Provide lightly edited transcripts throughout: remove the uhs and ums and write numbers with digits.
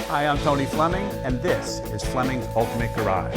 Hi, I'm Tony Fleming, and this is Fleming's Ultimate Garage.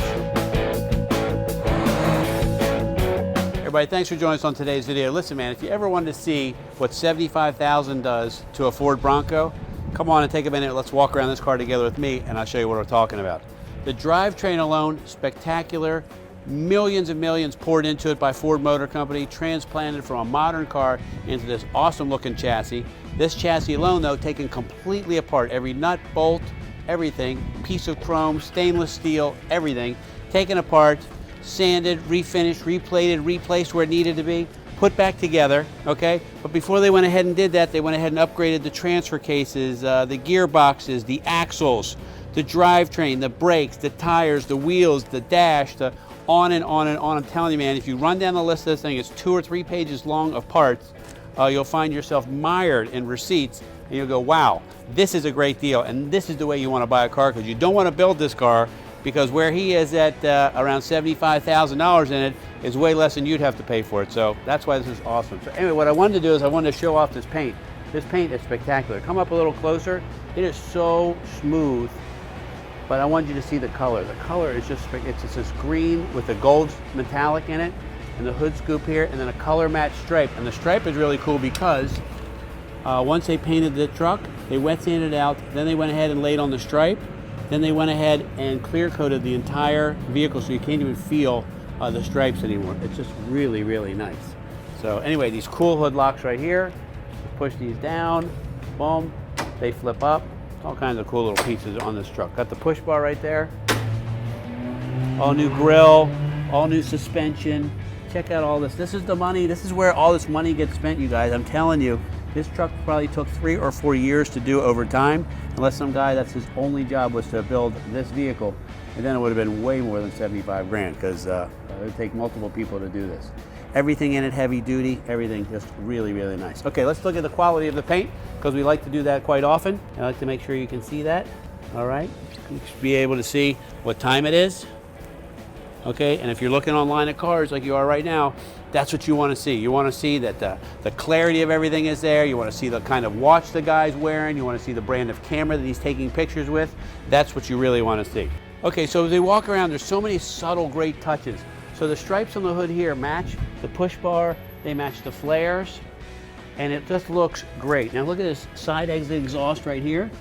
Everybody, thanks for joining us on today's video. Listen, man, if you ever wanted to see what $75,000 does to a Ford Bronco, come on and take a minute. Let's walk around this car together with me, and I'll show you what we're talking about. The drivetrain alone, spectacular. Millions and millions poured into it by Ford Motor Company, transplanted from a modern car into this awesome looking chassis. This chassis alone, though, taken completely apart. Every nut, bolt, everything, piece of chrome, stainless steel, everything, taken apart, sanded, refinished, replated, replaced where it needed to be, put back together, okay? But before they went ahead and did that, they went ahead and upgraded the transfer cases, the gearboxes, the axles, the drivetrain, the brakes, the tires, the wheels, the dash, the on and on and on. I'm telling you, man, if you run down the list of this thing, it's 2 or 3 pages long of parts, you'll find yourself mired in receipts, and you'll go, wow, this is a great deal, and this is the way you want to buy a car, because you don't want to build this car, because where he is at around $75,000 in it is way less than you'd have to pay for it. So that's why this is awesome. So anyway, what I wanted to do is I wanted to show off this paint. This paint is spectacular. Come up a little closer. It is so smooth. But I want you to see the color. The color is just, it's this green with the gold metallic in it, and the hood scoop here, and then a color match stripe. And the stripe is really cool because once they painted the truck, they wet sanded it out, then they went ahead and laid on the stripe, then they went ahead and clear coated the entire vehicle so you can't even feel the stripes anymore. It's just really, really nice. So anyway, these cool hood locks right here, push these down, boom, they flip up. All kinds of cool little pieces on this truck. Got the push bar right there. All new grille, all new suspension. Check out all this. This is the money. This is where all this money gets spent, you guys. I'm telling you, this truck probably took 3 or 4 years to do over time, unless some guy that's his only job was to build this vehicle. And then it would have been way more than 75 grand, because it would take multiple people to do this. Everything in it heavy duty, everything just really, really nice. Okay, let's look at the quality of the paint, because we like to do that quite often. I like to make sure you can see that. All right, you should be able to see what time it is. Okay, and if you're looking online at cars like you are right now, that's what you want to see. You want to see that the clarity of everything is there. You want to see the kind of watch the guy's wearing. You want to see the brand of camera that he's taking pictures with. That's what you really want to see. Okay, so as they walk around, there's so many subtle, great touches. So the stripes on the hood here match the push bar, they match the flares, and it just looks great. Now look at this side exit exhaust right here.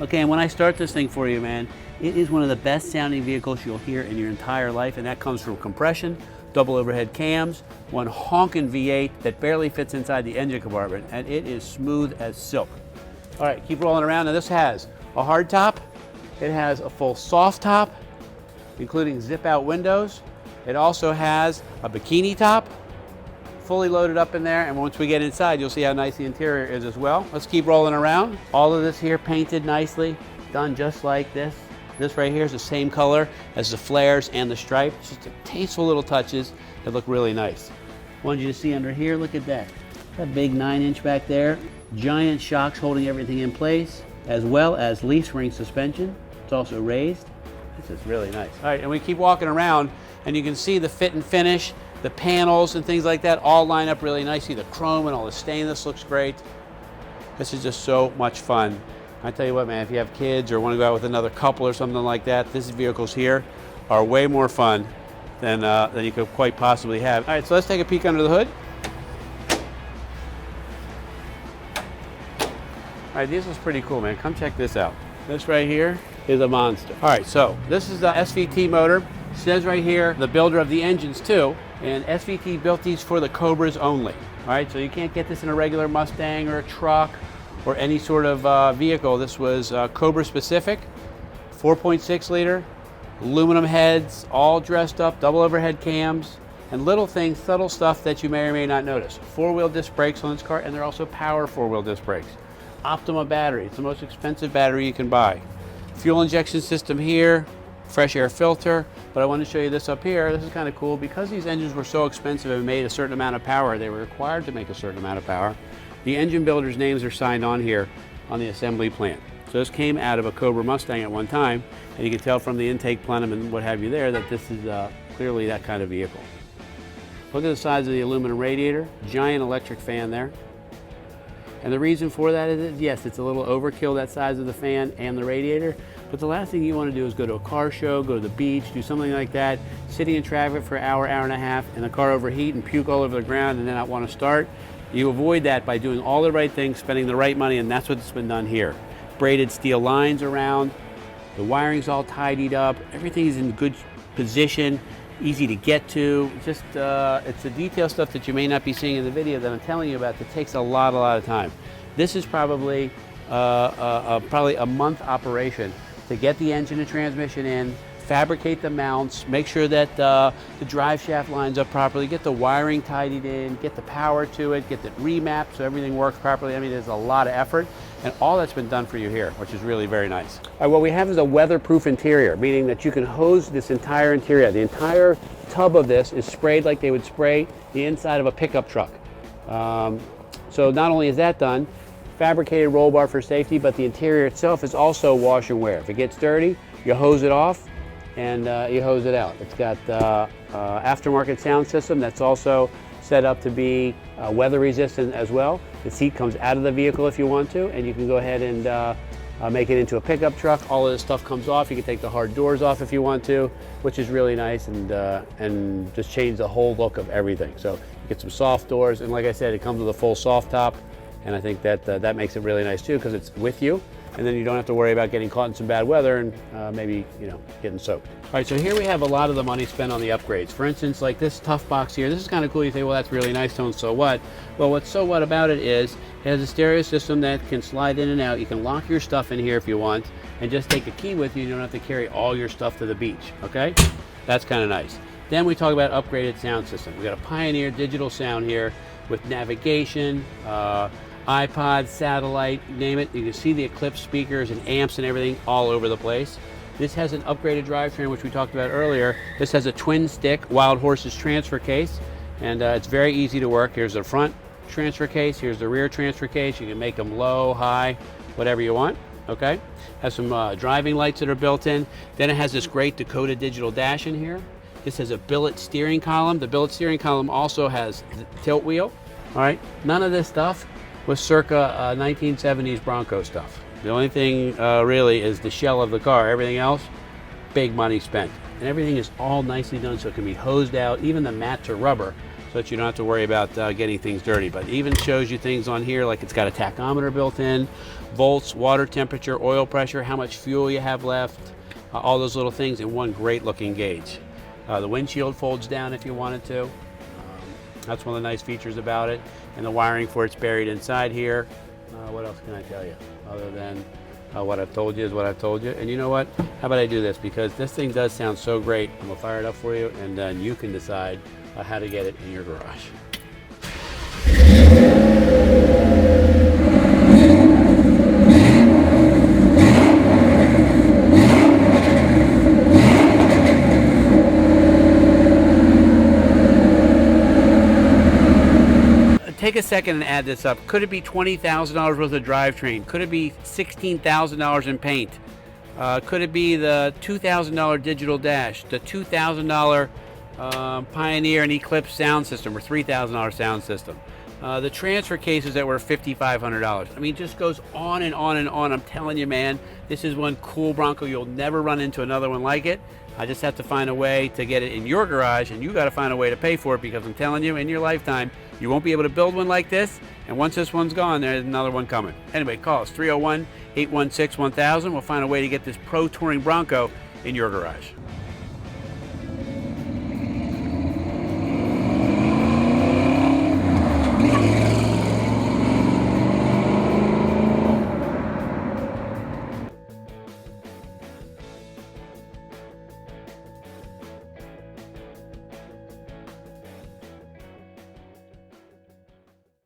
Okay, and when I start this thing for you, man, it is one of the best sounding vehicles you'll hear in your entire life, and that comes from compression, double overhead cams, one honking V8 that barely fits inside the engine compartment, and it is smooth as silk. All right, keep rolling around. Now this has a hard top, it has a full soft top, including zip out windows. It also has a bikini top, fully loaded up in there, and once we get inside, you'll see how nice the interior is as well. Let's keep rolling around. All of this here painted nicely, done just like this. This right here is the same color as the flares and the stripe. It's just a tasteful little touches that look really nice. Wanted you to see under here, look at that. That big 9-inch back there. Giant shocks holding everything in place, as well as leaf spring suspension. It's also raised. This is really nice. All right, and we keep walking around, and you can see the fit and finish, the panels and things like that all line up really nicely. The chrome and all the stainless looks great. This is just so much fun. I tell you what, man, if you have kids or want to go out with another couple or something like that, these vehicles here are way more fun than you could quite possibly have. All right, so let's take a peek under the hood. All right, this is pretty cool, man. Come check this out. This right here is a monster. All right, so this is the SVT motor. It says right here, the builder of the engines too, and SVT built these for the Cobras only. All right, so you can't get this in a regular Mustang or a truck or any sort of vehicle. This was Cobra specific, 4.6 liter, aluminum heads, all dressed up, double overhead cams, and little things, subtle stuff that you may or may not notice. 4-wheel disc brakes on this car, and they're also power 4-wheel disc brakes. Optima battery, it's the most expensive battery you can buy. Fuel injection system here, fresh air filter, but I want to show you this up here. This is kind of cool. Because these engines were so expensive and made a certain amount of power, they were required to make a certain amount of power. The engine builders' names are signed on here on the assembly plant. So this came out of a Cobra Mustang at one time, and you can tell from the intake plenum and what have you there that this is clearly that kind of vehicle. Look at the size of the aluminum radiator, giant electric fan there. And the reason for that is, yes, it's a little overkill, that size of the fan and the radiator, but the last thing you want to do is go to a car show, go to the beach, do something like that, sitting in traffic for an hour, hour and a half, and the car overheat and puke all over the ground and then not want to start. You avoid that by doing all the right things, spending the right money, and that's what's been done here. Braided steel lines around, the wiring's all tidied up, everything is in good position, easy to get to. Just it's the detail stuff that you may not be seeing in the video that I'm telling you about that takes a lot of time. This is probably a month operation to get the engine and transmission in, fabricate the mounts, make sure that the drive shaft lines up properly, get the wiring tidied in, get the power to it, get it remapped so everything works properly. I mean, there's a lot of effort, and all that's been done for you here, which is really very nice. All right, what we have is a weatherproof interior, meaning that you can hose this entire interior. The entire tub of this is sprayed like they would spray the inside of a pickup truck. So not only is that done, fabricated roll bar for safety, but the interior itself is also wash and wear. If it gets dirty, you hose it off and you hose it out. It's got aftermarket sound system that's also set up to be weather resistant as well. The seat comes out of the vehicle if you want to, and you can go ahead and make it into a pickup truck. All of this stuff comes off. You can take the hard doors off if you want to, which is really nice, and just change the whole look of everything. So you get some soft doors, and like I said, it comes with a full soft top, and I think that that makes it really nice too, because it's with you, and then you don't have to worry about getting caught in some bad weather and maybe, you know, getting soaked. All right, so here we have a lot of the money spent on the upgrades. For instance, like this tough box here, this is kind of cool. You say, well, that's really nice, Tone, so what? Well, what's so what about it is it has a stereo system that can slide in and out. You can lock your stuff in here if you want, and just take a key with you. You don't have to carry all your stuff to the beach, okay? That's kind of nice. Then we talk about upgraded sound system. We got a Pioneer digital sound here with navigation, iPod, satellite, name it. You can see the Eclipse speakers and amps and everything all over the place. This has an upgraded drivetrain, which we talked about earlier. This has a twin stick Wild Horses transfer case, and it's very easy to work. Here's the front transfer case, here's the rear transfer case. You can make them low, high, whatever you want, okay? Has some driving lights that are built in. Then it has this great Dakota digital dash in here. This has a billet steering column. The billet steering column also has the tilt wheel, all right? None of this stuff was circa 1970s Bronco stuff. The only thing really is the shell of the car. Everything else, big money spent. And everything is all nicely done so it can be hosed out. Even the mats are rubber so that you don't have to worry about getting things dirty. But it even shows you things on here like it's got a tachometer built in, volts, water temperature, oil pressure, how much fuel you have left, all those little things in one great looking gauge. The windshield folds down if you wanted to. That's one of the nice features about it. And the wiring for it's buried inside here. What else can I tell you? Other than what I've told you is what I've told you. And you know what? How about I do this? Because this thing does sound so great. I'm gonna fire it up for you, and then you can decide how to get it in your garage. Take a second and add this up. Could it be $20,000 worth of drivetrain? Could it be $16,000 in paint? Could it be the $2,000 digital dash, the $2,000 Pioneer and Eclipse sound system, or $3,000 sound system? The transfer cases that were $5,500. I mean, it just goes on and on and on. I'm telling you, man, this is one cool Bronco. You'll never run into another one like it. I just have to find a way to get it in your garage, and you got to find a way to pay for it, because I'm telling you, in your lifetime, you won't be able to build one like this, and once this one's gone, there's another one coming. Anyway, call us, 301-816-1000. We'll find a way to get this Pro Touring Bronco in your garage.